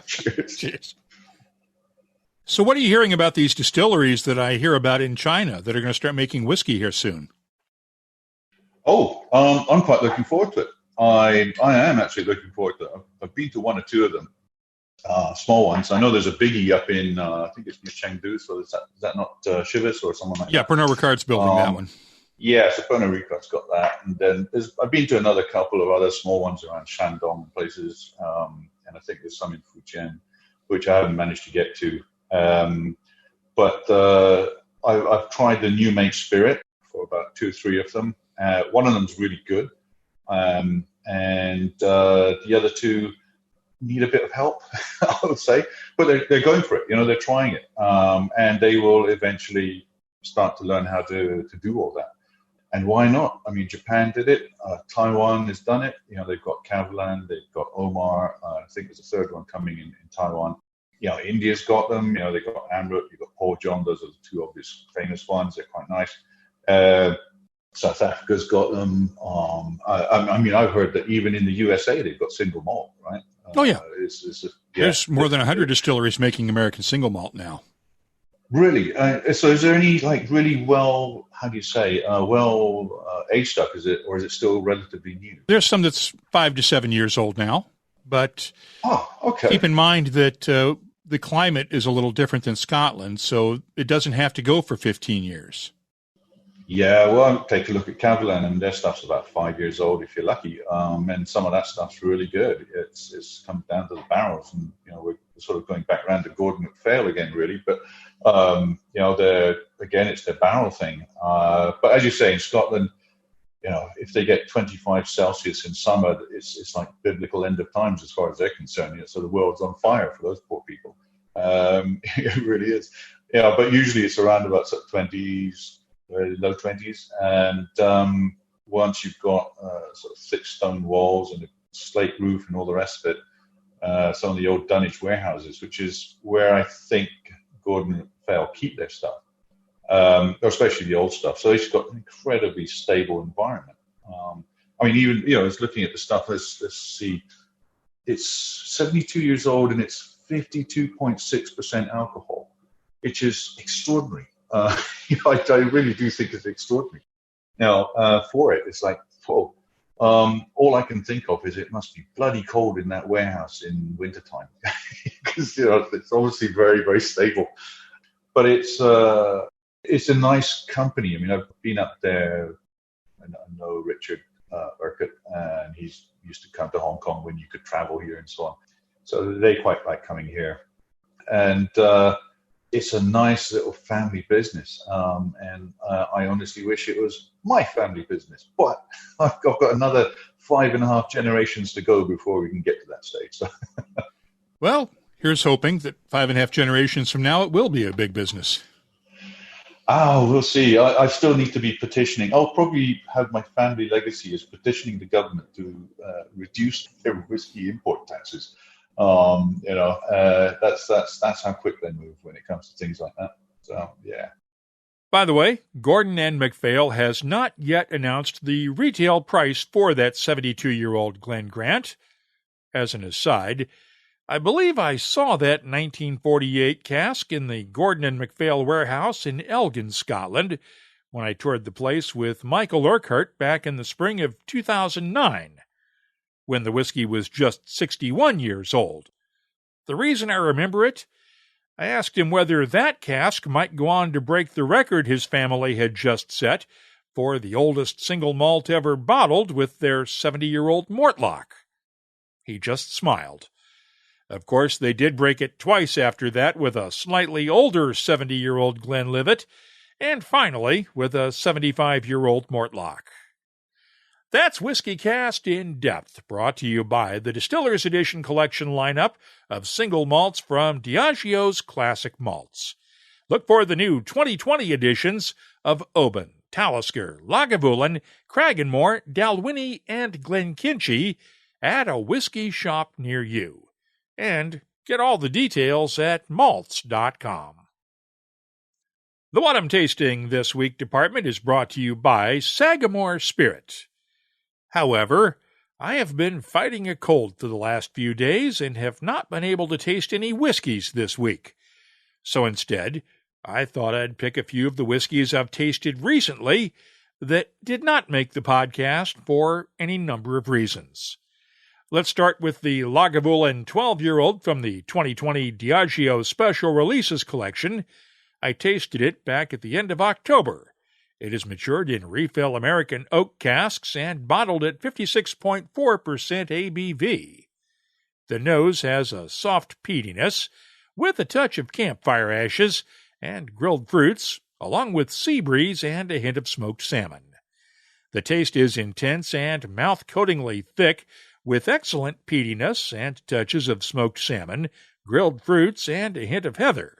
Cheers. So what are you hearing about these distilleries that I hear about in China that are going to start making whiskey here soon? I'm quite looking forward to it. I am actually looking forward to it. I've been to one or two of them, small ones. I know there's a biggie up in, I think it's near Chengdu, so is that not Chivas or someone like that? Yeah, Pernod Ricard's building that one. Yeah, so Pernod Ricard's got that. And then I've been to another couple of other small ones around Shandong and places, and I think there's some in Fujian, which I haven't managed to get to. But I've tried the New Make Spirit for about 2 or 3 of them. One of them's really good, and the other 2 need a bit of help, I would say. But they're going for it. They're trying it, and they will eventually start to learn how to do all that. And why not? I mean, Japan did it. Taiwan has done it. They've got Lagavulin, they've got Bowmore. I think there's a 3rd one coming in Taiwan. India's got them. They've got Amrut, you've got Paul John. Those are the 2 obvious famous ones. They're quite nice. South Africa's got them. I've heard that even in the USA they've got single malt, right? There's more than 100 distilleries making American single malt now. Really? So is there any really well, how do you say, aged stuff? Or is it still relatively new? There's some that's 5 to 7 years old now, but keep in mind that the climate is a little different than Scotland, so it doesn't have to go for 15 years. Yeah, well, take a look at Lagavulin, and their stuff's about 5 years old if you're lucky, and some of that stuff's really good. It's come down to the barrels, and we're sort of going back around to Gordon MacPhail again, really. But it's their barrel thing. But as you say, in Scotland, if they get 25 Celsius in summer, it's like biblical end of times as far as they're concerned. So the world's on fire for those poor people. It really is. But usually it's around about 20s. Low 20s, and once you've got sort of thick stone walls and a slate roof and all the rest of it, some of the old dunnage warehouses, which is where I think Gordon MacPhail keep their stuff, or especially the old stuff. So it's got an incredibly stable environment. Even I was looking at the stuff. Let's see, it's 72 years old and it's 52.6% alcohol, which is extraordinary. I really do think it's extraordinary. Now, for it, it's like, all I can think of is it must be bloody cold in that warehouse in wintertime because it's obviously very, very stable. But it's a nice company. I mean, I've been up there. I know Richard Urquhart, and he's used to come to Hong Kong when you could travel here and so on. So they quite like coming here, and it's a nice little family business, and I honestly wish it was my family business. But I've got another 5.5 generations to go before we can get to that stage. So. Well, here's hoping that 5.5 generations from now it will be a big business. We'll see. I still need to be petitioning. I'll probably have my family legacy as petitioning the government to reduce their whiskey import taxes. That's how quick they move when it comes to things like that. So, yeah. By the way, Gordon and MacPhail has not yet announced the retail price for that 72-year-old Glen Grant. As an aside, I believe I saw that 1948 cask in the Gordon and MacPhail warehouse in Elgin, Scotland, when I toured the place with Michael Urquhart back in the spring of 2009. When the whiskey was just 61 years old. The reason I remember it, I asked him whether that cask might go on to break the record his family had just set for the oldest single malt ever bottled with their 70-year-old Mortlock. He just smiled. Of course, they did break it twice after that with a slightly older 70-year-old Glenlivet, and finally with a 75-year-old Mortlock. That's WhiskyCast In-Depth, brought to you by the Distillers Edition collection lineup of single malts from Diageo's Classic Malts. Look for the new 2020 editions of Oban, Talisker, Lagavulin, Cragganmore, Dalwhinnie, and Glenkinchie at a whiskey shop near you. And get all the details at malts.com. The What I'm Tasting This Week department is brought to you by Sagamore Spirit. However, I have been fighting a cold for the last few days and have not been able to taste any whiskeys this week. So instead, I thought I'd pick a few of the whiskeys I've tasted recently that did not make the podcast for any number of reasons. Let's start with the Lagavulin 12-year-old from the 2020 Diageo Special Releases collection. I tasted it back at the end of October. It is matured in refill American oak casks and bottled at 56.4% ABV. The nose has a soft peatiness with a touch of campfire ashes and grilled fruits, along with sea breeze and a hint of smoked salmon. The taste is intense and mouth-coatingly thick, with excellent peatiness and touches of smoked salmon, grilled fruits, and a hint of heather.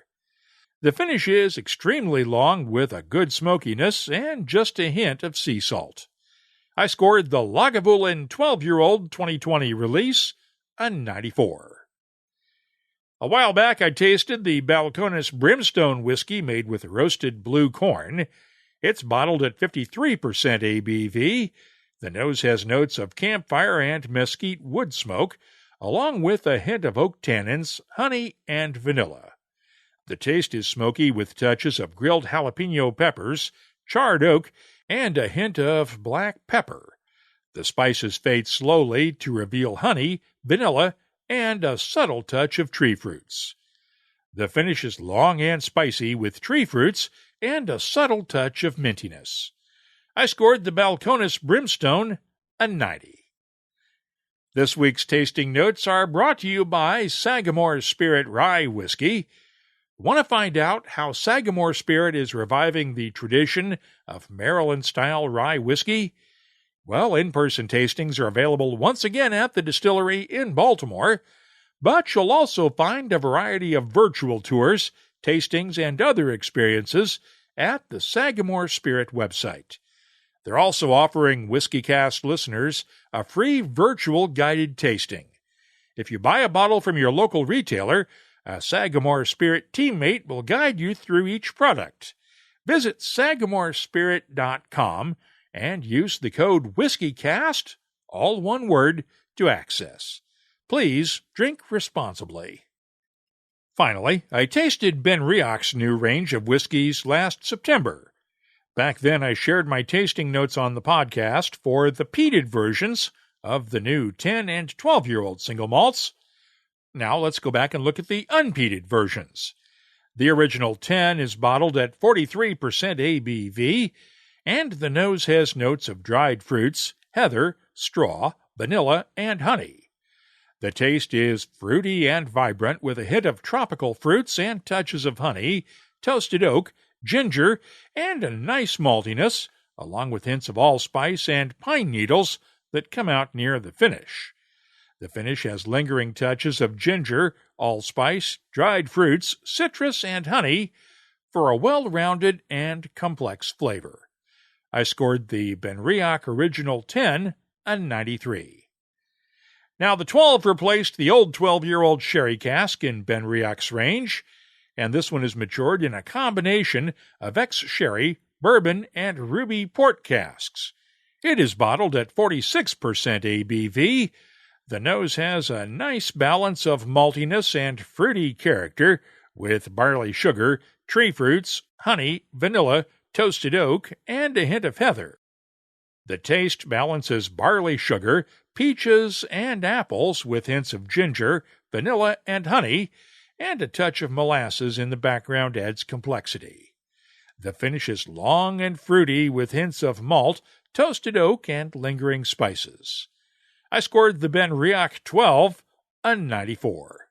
The finish is extremely long with a good smokiness and just a hint of sea salt. I scored the Lagavulin 12-year-old 2020 release a 94. A while back I tasted the Balconist Brimstone whiskey made with roasted blue corn. It's bottled at 53% ABV. The nose has notes of campfire and mesquite wood smoke, along with a hint of oak tannins, honey, and vanilla. The taste is smoky with touches of grilled jalapeno peppers, charred oak, and a hint of black pepper. The spices fade slowly to reveal honey, vanilla, and a subtle touch of tree fruits. The finish is long and spicy with tree fruits and a subtle touch of mintiness. I scored the Balconist Brimstone a 90. This week's tasting notes are brought to you by Sagamore Spirit Rye Whiskey. Want to find out how Sagamore Spirit is reviving the tradition of Maryland-style rye whiskey? Well, in-person tastings are available once again at the distillery in Baltimore, but you'll also find a variety of virtual tours, tastings, and other experiences at the Sagamore Spirit website. They're also offering WhiskyCast listeners a free virtual guided tasting. If you buy a bottle from your local retailer, a Sagamore Spirit teammate will guide you through each product. Visit sagamorespirit.com and use the code WhiskyCast, all one word, to access. Please drink responsibly. Finally, I tasted BenRiach's new range of whiskeys last September. Back then, I shared my tasting notes on the podcast for the peated versions of the new 10 and 12-year-old single malts. Now let's go back and look at the unpeated versions. The original 10 is bottled at 43% ABV, and the nose has notes of dried fruits, heather, straw, vanilla, and honey. The taste is fruity and vibrant with a hint of tropical fruits and touches of honey, toasted oak, ginger, and a nice maltiness, along with hints of allspice and pine needles that come out near the finish. The finish has lingering touches of ginger, allspice, dried fruits, citrus, and honey for a well-rounded and complex flavor. I scored the BenRiach Original 10 a 93. Now, the 12 replaced the old 12-year-old sherry cask in BenRiach's range, and this one is matured in a combination of ex-sherry, bourbon, and ruby port casks. It is bottled at 46% ABV. The nose has a nice balance of maltiness and fruity character with barley sugar, tree fruits, honey, vanilla, toasted oak, and a hint of heather. The taste balances barley sugar, peaches, and apples with hints of ginger, vanilla, and honey, and a touch of molasses in the background adds complexity. The finish is long and fruity with hints of malt, toasted oak, and lingering spices. I scored the Ben Riach 12 a 94.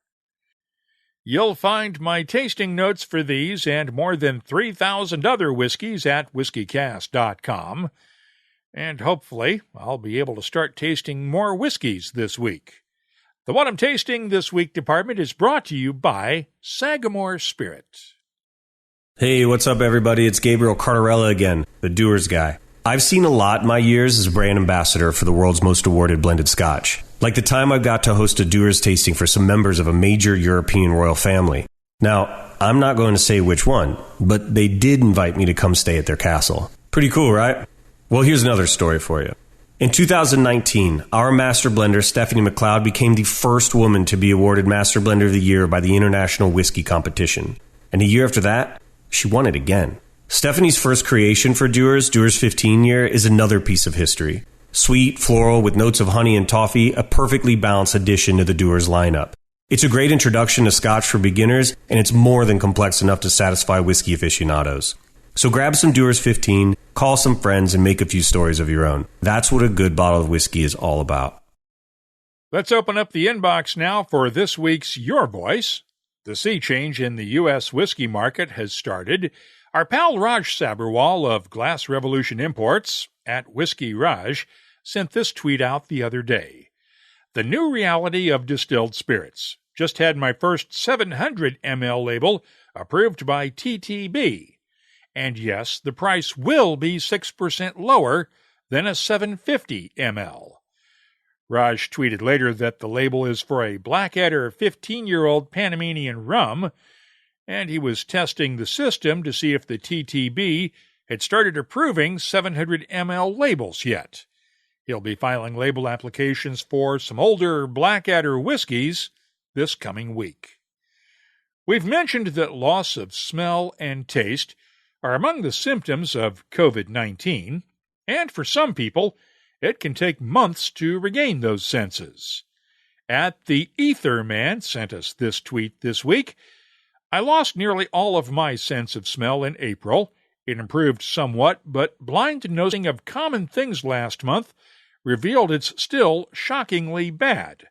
You'll find my tasting notes for these and more than 3,000 other whiskeys at WhiskyCast.com. And hopefully, I'll be able to start tasting more whiskeys this week. The What I'm Tasting This Week department is brought to you by Sagamore Spirit. Hey, what's up, everybody? It's Gabriel Cardarella again, the Doers guy. I've seen a lot in my years as a brand ambassador for the world's most awarded blended scotch. Like the time I got to host a Doers tasting for some members of a major European royal family. Now, I'm not going to say which one, but they did invite me to come stay at their castle. Pretty cool, right? Well, here's another story for you. In 2019, our master blender, Stephanie McLeod, became the first woman to be awarded Master Blender of the Year by the International Whiskey Competition. And a year after that, she won it again. Stephanie's first creation for Dewar's 15 year, is another piece of history. Sweet, floral, with notes of honey and toffee, a perfectly balanced addition to the Dewar's lineup. It's a great introduction to scotch for beginners, and it's more than complex enough to satisfy whiskey aficionados. So grab some Dewar's 15, call some friends, and make a few stories of your own. That's what a good bottle of whiskey is all about. Let's open up the inbox now for this week's Your Voice. The sea change in the U.S. whiskey market has started. Our pal Raj Sabharwal of Glass Revolution Imports, at Whiskey Raj, sent this tweet out the other day. The new reality of distilled spirits. Just had my first 700 ml label approved by TTB. And yes, the price will be 6% lower than a 750 ml. Raj tweeted later that the label is for a Blackadder 15-year-old Panamanian rum, and he was testing the system to see if the TTB had started approving 700 ml labels yet. He'll be filing label applications for some older Blackadder whiskeys this coming week. We've mentioned that loss of smell and taste are among the symptoms of COVID-19, and for some people, it can take months to regain those senses. At the Ether Man sent us this tweet this week. I lost nearly all of my sense of smell in April. It improved somewhat, but blind nosing of common things last month revealed it's still shockingly bad.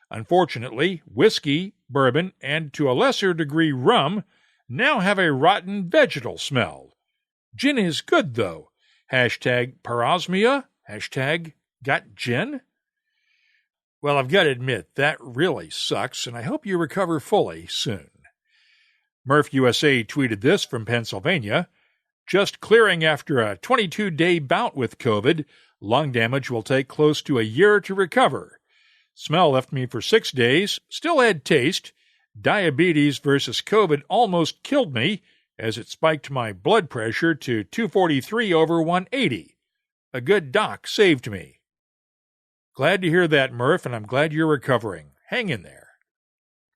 Unfortunately, whiskey, bourbon, and to a lesser degree rum now have a rotten vegetal smell. Gin is good, though. Hashtag parosmia. Hashtag got gin. Well, I've got to admit, that really sucks, and I hope you recover fully soon. Murph USA tweeted this from Pennsylvania. Just clearing after a 22-day bout with COVID, lung damage will take close to a year to recover. Smell left me for 6 days, still had taste. Diabetes versus COVID almost killed me as it spiked my blood pressure to 243 over 180. A good doc saved me. Glad to hear that, Murph, and I'm glad you're recovering. Hang in there.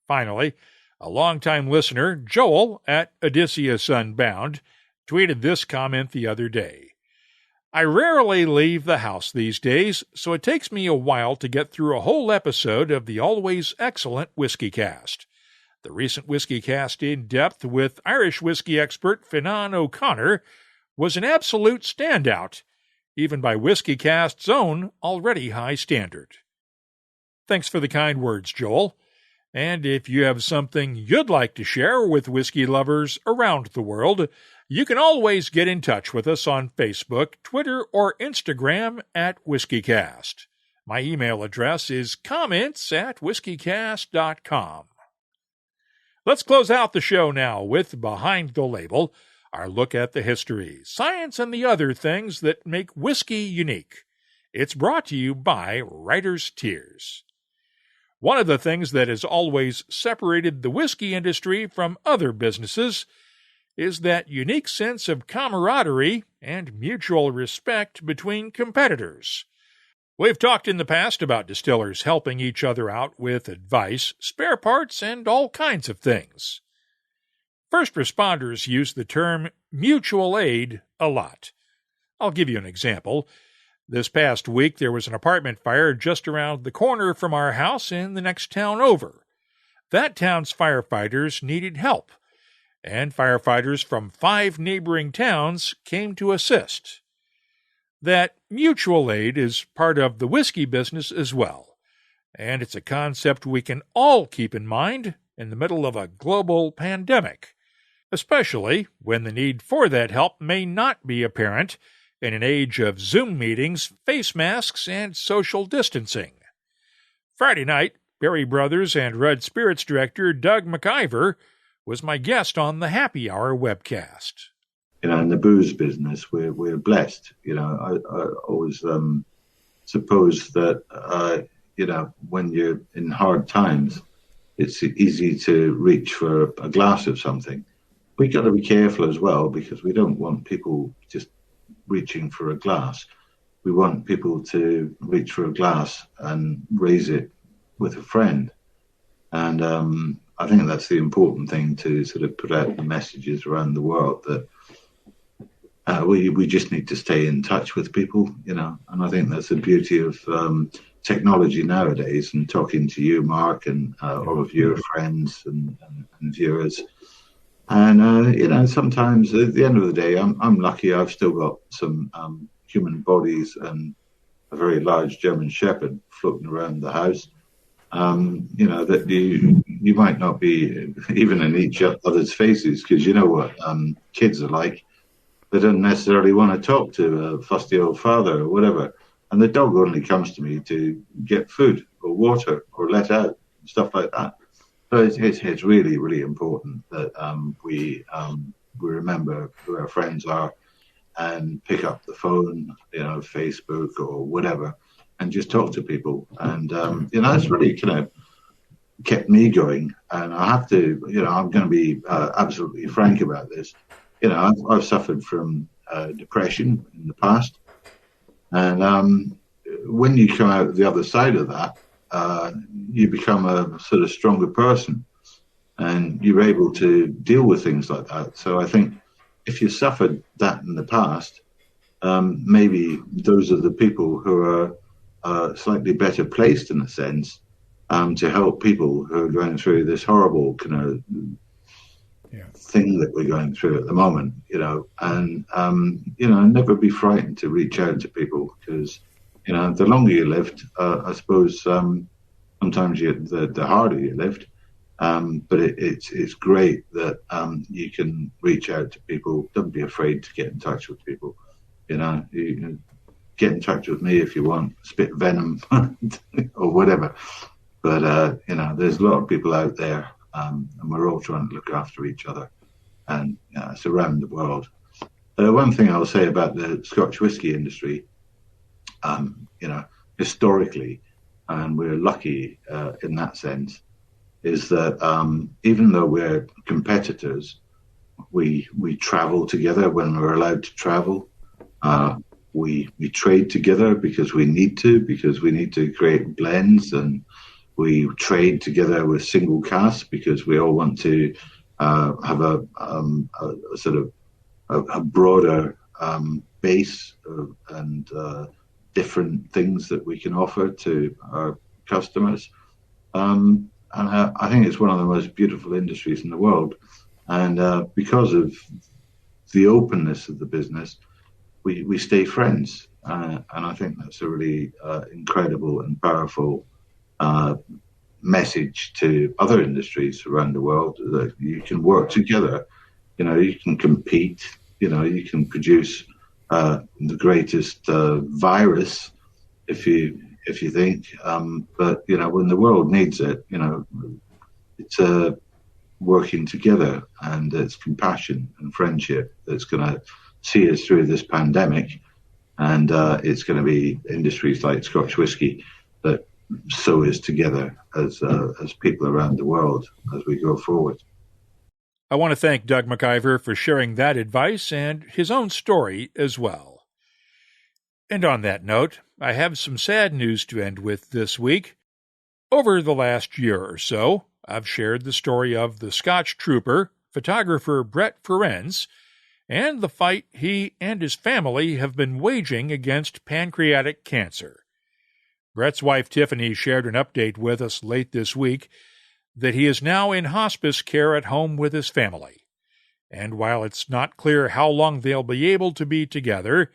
Finally, a longtime listener, Joel, at Odysseus Unbound, tweeted this comment the other day. I rarely leave the house these days, so it takes me a while to get through a whole episode of the always excellent WhiskyCast. The recent WhiskyCast In-Depth with Irish whiskey expert Finan O'Connor was an absolute standout, even by WhiskyCast's own already high standard. Thanks for the kind words, Joel. And if you have something you'd like to share with whiskey lovers around the world, you can always get in touch with us on Facebook, Twitter, or Instagram at WhiskyCast. My email address is comments@whiskycast.com. Let's close out the show now with Behind the Label, our look at the history, science, and the other things that make whiskey unique. It's brought to you by Writer's Tears. One of the things that has always separated the whiskey industry from other businesses is that unique sense of camaraderie and mutual respect between competitors. We've talked in the past about distillers helping each other out with advice, spare parts, and all kinds of things. First responders use the term mutual aid a lot. I'll give you an example. This past week, there was an apartment fire just around the corner from our house in the next town over. that town's firefighters needed help, and firefighters from 5 neighboring towns came to assist. That mutual aid is part of the whiskey business as well, and it's a concept we can all keep in mind in the middle of a global pandemic, especially when the need for that help may not be apparent in an age of Zoom meetings, face masks, and social distancing. Friday night, Berry Brothers and Rudd Spirits director Doug McIver was my guest on the Happy Hour webcast. In the booze business, we're blessed. I always suppose that, when you're in hard times, it's easy to reach for a glass of something. We got to be careful as well, because we don't want people just reaching for a glass. We want people to reach for a glass and raise it with a friend. And I think that's the important thing, to sort of put out the messages around the world that we just need to stay in touch with people, and I think that's the beauty of technology nowadays, and talking to you, Mark, and all of your friends and viewers. And, sometimes at the end of the day, I'm lucky I've still got some human bodies and a very large German Shepherd floating around the house. That you might not be even in each other's faces, because you know what kids are like. They don't necessarily want to talk to a fusty old father or whatever. And the dog only comes to me to get food or water or let out, stuff like that. So it's really, really important that we remember who our friends are and pick up the phone, Facebook or whatever, and just talk to people. And, it's really kind of kept me going. And I have to, I'm going to be absolutely frank about this. I've suffered from depression in the past. And when you come out the other side of that, you become a sort of stronger person, and you're able to deal with things like that. So I think if you suffered that in the past, maybe those are the people who are slightly better placed, in a sense, to help people who are going through this horrible kind of thing that we're going through at the moment, and never be frightened to reach out to people, because the longer you lived, I suppose sometimes the harder you lived, but it's great that you can reach out to people. Don't be afraid to get in touch with people. You can get in touch with me if you want, spit venom or whatever, but there's a lot of people out there. And we're all trying to look after each other, and it's around the world. One thing I'll say about the Scotch whisky industry, historically, and we're lucky in that sense, is that even though we're competitors, we travel together when we're allowed to travel. We trade together because we need to create blends, and we trade together with single casks because we all want to have a sort of a broader base and different things that we can offer to our customers. And I think it's one of the most beautiful industries in the world. And because of the openness of the business, we stay friends. And I think that's a really incredible and powerful message to other industries around the world, that you can work together. You can compete. You can produce the greatest virus if you think. But when the world needs it, it's working together, and it's compassion and friendship that's going to see us through this pandemic. And it's going to be industries like Scotch whisky that sew us together as people around the world as we go forward. I want to thank Doug McIver for sharing that advice and his own story as well. And on that note, I have some sad news to end with this week. Over the last year or so, I've shared the story of the Scotch trooper, photographer Brett Ferenz, and the fight he and his family have been waging against pancreatic cancer. Brett's wife Tiffany shared an update with us late this week that he is now in hospice care at home with his family. And while it's not clear how long they'll be able to be together,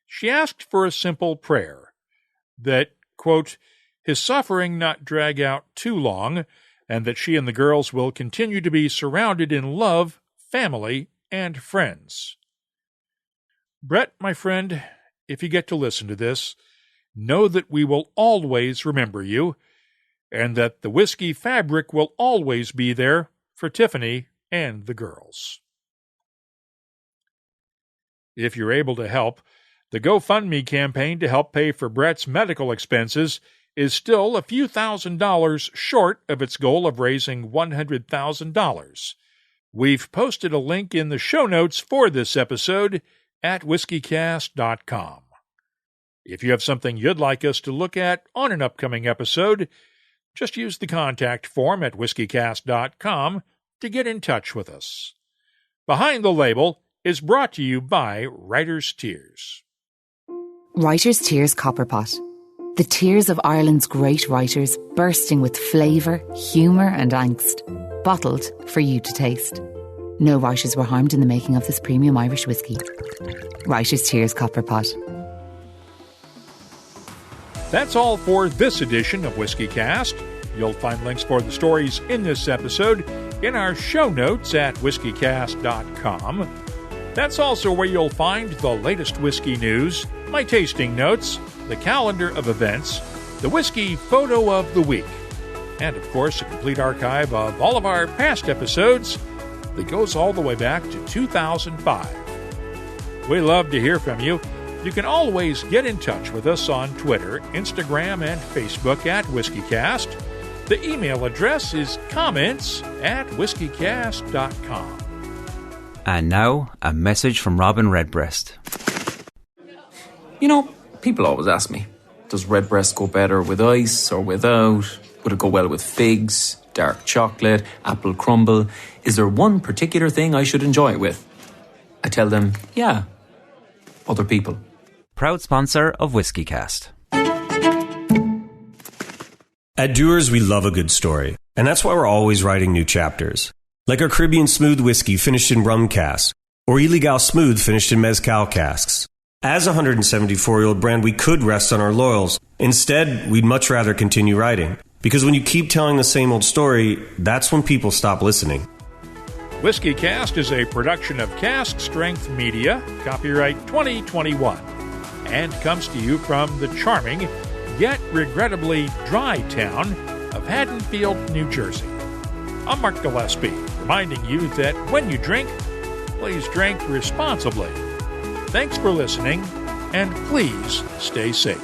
she asked for a simple prayer that, quote, his suffering not drag out too long, and that she and the girls will continue to be surrounded in love, family, and friends. Brett, my friend, if you get to listen to this, know that we will always remember you, and that the whiskey fabric will always be there for Tiffany and the girls. If you're able to help, the GoFundMe campaign to help pay for Brett's medical expenses is still a few $1,000s short of its goal of raising $100,000. We've posted a link in the show notes for this episode at WhiskyCast.com. If you have something you'd like us to look at on an upcoming episode, just use the contact form at WhiskyCast.com to get in touch with us. Behind the Label is brought to you by Writer's Tears. Writer's Tears Copperpot. The tears of Ireland's great writers bursting with flavour, humour and angst. Bottled for you to taste. No writers were harmed in the making of this premium Irish whiskey. Writer's Tears Copperpot. That's all for this edition of WhiskyCast. You'll find links for the stories in this episode in our show notes at WhiskyCast.com. That's also where you'll find the latest whiskey news, my tasting notes, the calendar of events, the whiskey photo of the week, and of course a complete archive of all of our past episodes that goes all the way back to 2005. We love to hear from you. You can always get in touch with us on Twitter, Instagram, and Facebook at WhiskyCast. The email address is comments@whiskycast.com. And now, a message from Robin Redbreast. You know, people always ask me, does Redbreast go better with ice or without? Would it go well with figs, dark chocolate, apple crumble? Is there one particular thing I should enjoy it with? I tell them, yeah, other people. Proud sponsor of WhiskyCast. At Dewar's, we love a good story, and that's why we're always writing new chapters. Like our Caribbean Smooth whiskey finished in rum casks, or Illegal Smooth finished in mezcal casks. As a 174-year-old brand, we could rest on our laurels. Instead, we'd much rather continue writing, because when you keep telling the same old story, that's when people stop listening. WhiskyCast is a production of Cask Strength Media, copyright 2021, and comes to you from the charming, yet regrettably dry town of Haddonfield, New Jersey. I'm Mark Gillespie, reminding you that when you drink, please drink responsibly. Thanks for listening, and please stay safe.